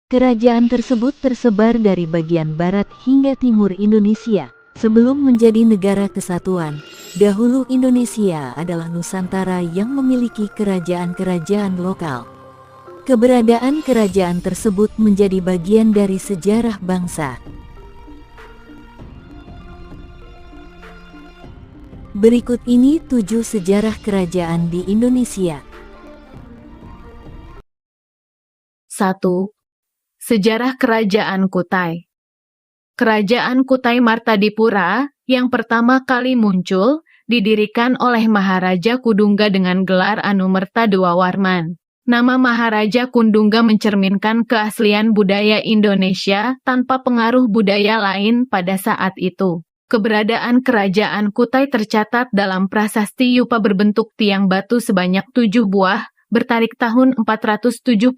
Kerajaan tersebut tersebar dari bagian barat hingga timur Indonesia. Sebelum menjadi negara kesatuan, dahulu Indonesia adalah Nusantara yang memiliki kerajaan-kerajaan lokal. Keberadaan kerajaan tersebut menjadi bagian dari sejarah bangsa. Berikut ini 7 sejarah kerajaan di Indonesia. 1. Sejarah Kerajaan Kutai. Kerajaan Kutai Martadipura yang pertama kali muncul didirikan oleh Maharaja Kudungga dengan gelar Anumerta II Warman. Nama Maharaja Kundungga mencerminkan keaslian budaya Indonesia tanpa pengaruh budaya lain pada saat itu. Keberadaan Kerajaan Kutai tercatat dalam prasasti Yupa berbentuk tiang batu sebanyak 7 buah, bertarik tahun 475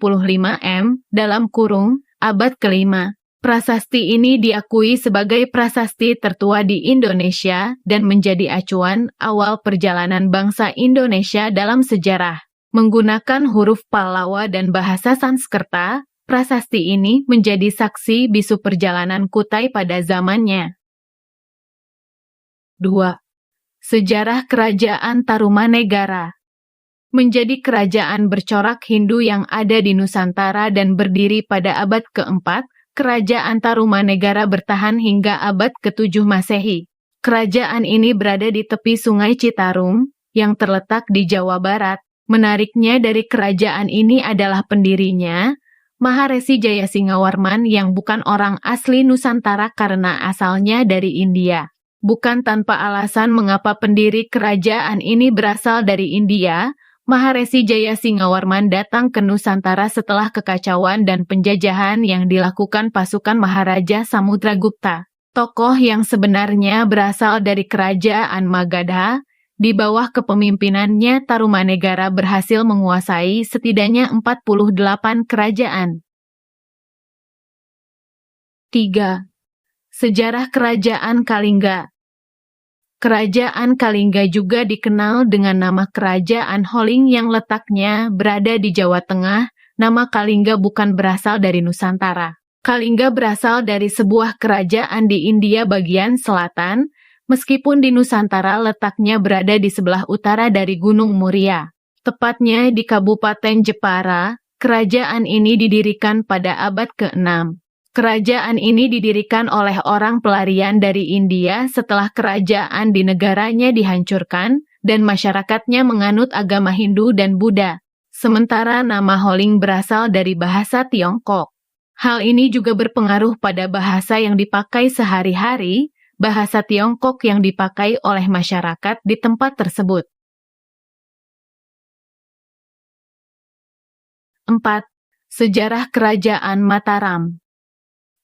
M, dalam kurung, abad ke-5. Prasasti ini diakui sebagai prasasti tertua di Indonesia dan menjadi acuan awal perjalanan bangsa Indonesia dalam sejarah. Menggunakan huruf Pallawa dan bahasa Sanskerta, prasasti ini menjadi saksi bisu perjalanan Kutai pada zamannya. 2. Sejarah Kerajaan Tarumanegara. Menjadi kerajaan bercorak Hindu yang ada di Nusantara dan berdiri pada abad ke-4, Kerajaan Tarumanegara bertahan hingga abad ke-7 Masehi. Kerajaan ini berada di tepi Sungai Citarum, yang terletak di Jawa Barat. Menariknya dari kerajaan ini adalah pendirinya, Maharesi Jayasingawarman yang bukan orang asli Nusantara karena asalnya dari India. Bukan tanpa alasan mengapa pendiri kerajaan ini berasal dari India, Maharesi Jayasingawarman datang ke Nusantara setelah kekacauan dan penjajahan yang dilakukan pasukan Maharaja Samudragupta. Tokoh yang sebenarnya berasal dari kerajaan Magadha, di bawah kepemimpinannya Tarumanegara berhasil menguasai setidaknya 48 kerajaan. 3. Sejarah Kerajaan Kalingga. Kerajaan Kalingga juga dikenal dengan nama Kerajaan Holing yang letaknya berada di Jawa Tengah. Nama Kalingga bukan berasal dari Nusantara. Kalingga berasal dari sebuah kerajaan di India bagian selatan, meskipun di Nusantara letaknya berada di sebelah utara dari Gunung Muria. Tepatnya di Kabupaten Jepara, kerajaan ini didirikan pada abad ke-6. Kerajaan ini didirikan oleh orang pelarian dari India setelah kerajaan di negaranya dihancurkan dan masyarakatnya menganut agama Hindu dan Buddha. Sementara nama Holing berasal dari bahasa Tiongkok. Hal ini juga berpengaruh pada bahasa yang dipakai sehari-hari, bahasa Tiongkok yang dipakai oleh masyarakat di tempat tersebut. 4. Sejarah Kerajaan Mataram.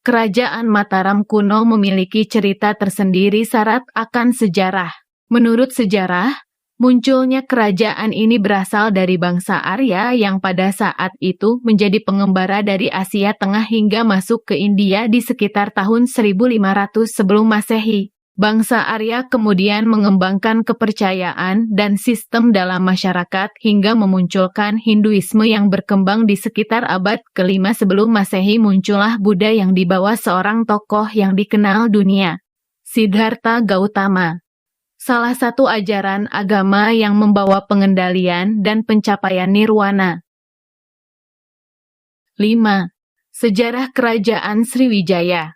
Kerajaan Mataram kuno memiliki cerita tersendiri syarat akan sejarah. Menurut sejarah, munculnya kerajaan ini berasal dari bangsa Arya yang pada saat itu menjadi pengembara dari Asia Tengah hingga masuk ke India di sekitar tahun 1500 sebelum Masehi. Bangsa Arya kemudian mengembangkan kepercayaan dan sistem dalam masyarakat hingga memunculkan Hinduisme yang berkembang di sekitar abad ke-5 sebelum Masehi. Muncullah Buddha yang dibawa seorang tokoh yang dikenal dunia, Siddhartha Gautama. Salah satu ajaran agama yang membawa pengendalian dan pencapaian nirwana. 5. Sejarah Kerajaan Sriwijaya.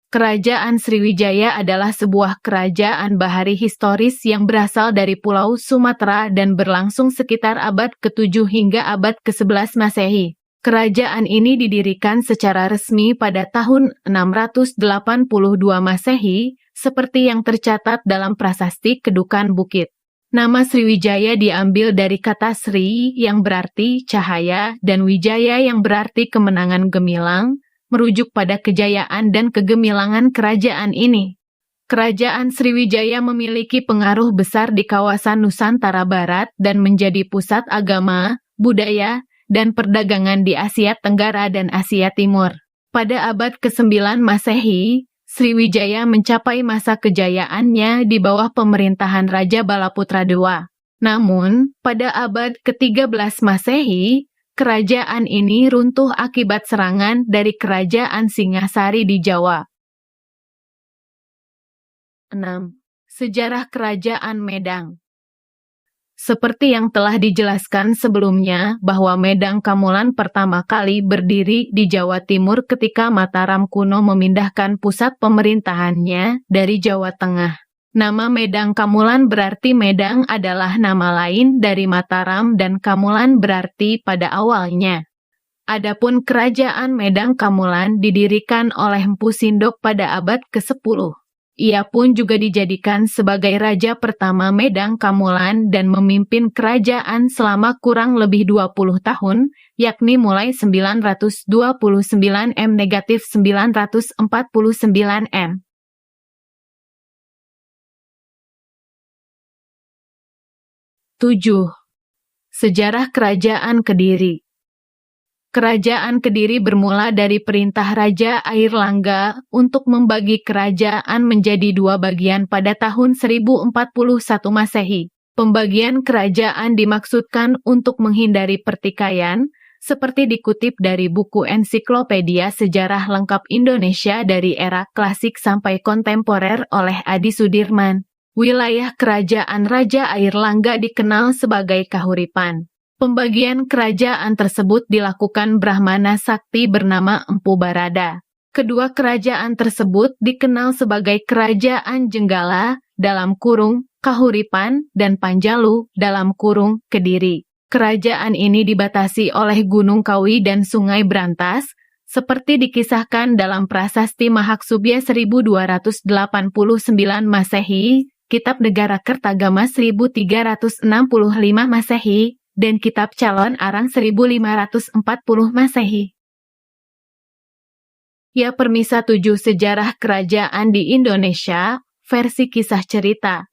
Kerajaan Sriwijaya adalah sebuah kerajaan bahari historis yang berasal dari Pulau Sumatera dan berlangsung sekitar abad ke-7 hingga abad ke-11 Masehi. Kerajaan ini didirikan secara resmi pada tahun 682 Masehi, seperti yang tercatat dalam prasasti Kedukan Bukit. Nama Sriwijaya diambil dari kata Sri yang berarti cahaya dan Wijaya yang berarti kemenangan gemilang, merujuk pada kejayaan dan kegemilangan kerajaan ini. Kerajaan Sriwijaya memiliki pengaruh besar di kawasan Nusantara Barat dan menjadi pusat agama, budaya, dan perdagangan di Asia Tenggara dan Asia Timur. Pada abad ke-9 Masehi, Sriwijaya mencapai masa kejayaannya di bawah pemerintahan Raja Balaputra II. Namun, pada abad ke-13 Masehi, Kerajaan ini runtuh akibat serangan dari Kerajaan Singasari di Jawa. 6. Sejarah Kerajaan Medang. Seperti yang telah dijelaskan sebelumnya, bahwa Medang Kamulan pertama kali berdiri di Jawa Timur ketika Mataram kuno memindahkan pusat pemerintahannya dari Jawa Tengah. Nama Medang Kamulan berarti Medang adalah nama lain dari Mataram dan Kamulan berarti pada awalnya. Adapun Kerajaan Medang Kamulan didirikan oleh Empu Sindok pada abad ke-10. Ia pun juga dijadikan sebagai raja pertama Medang Kamulan dan memimpin kerajaan selama kurang lebih 20 tahun, yakni mulai 929 M-949 M. 7. Sejarah Kerajaan Kediri. Kerajaan Kediri bermula dari perintah Raja Airlangga untuk membagi kerajaan menjadi dua bagian pada tahun 1041 Masehi. Pembagian kerajaan dimaksudkan untuk menghindari pertikaian, seperti dikutip dari buku Ensiklopedia Sejarah Lengkap Indonesia dari era klasik sampai kontemporer oleh Adi Sudirman. Wilayah kerajaan Raja Airlangga dikenal sebagai Kahuripan. Pembagian kerajaan tersebut dilakukan Brahmana Sakti bernama Empu Barada. Kedua kerajaan tersebut dikenal sebagai Kerajaan Jenggala dalam kurung Kahuripan dan Panjalu dalam kurung Kediri. Kerajaan ini dibatasi oleh Gunung Kawi dan Sungai Brantas, seperti dikisahkan dalam Prasasti Mahaksubya 1289 Masehi, Kitab Negara Kertagama 1365 Masehi, dan Kitab Calon Arang 1540 Masehi. Ya Permisa 7 Sejarah Kerajaan di Indonesia, versi kisah cerita.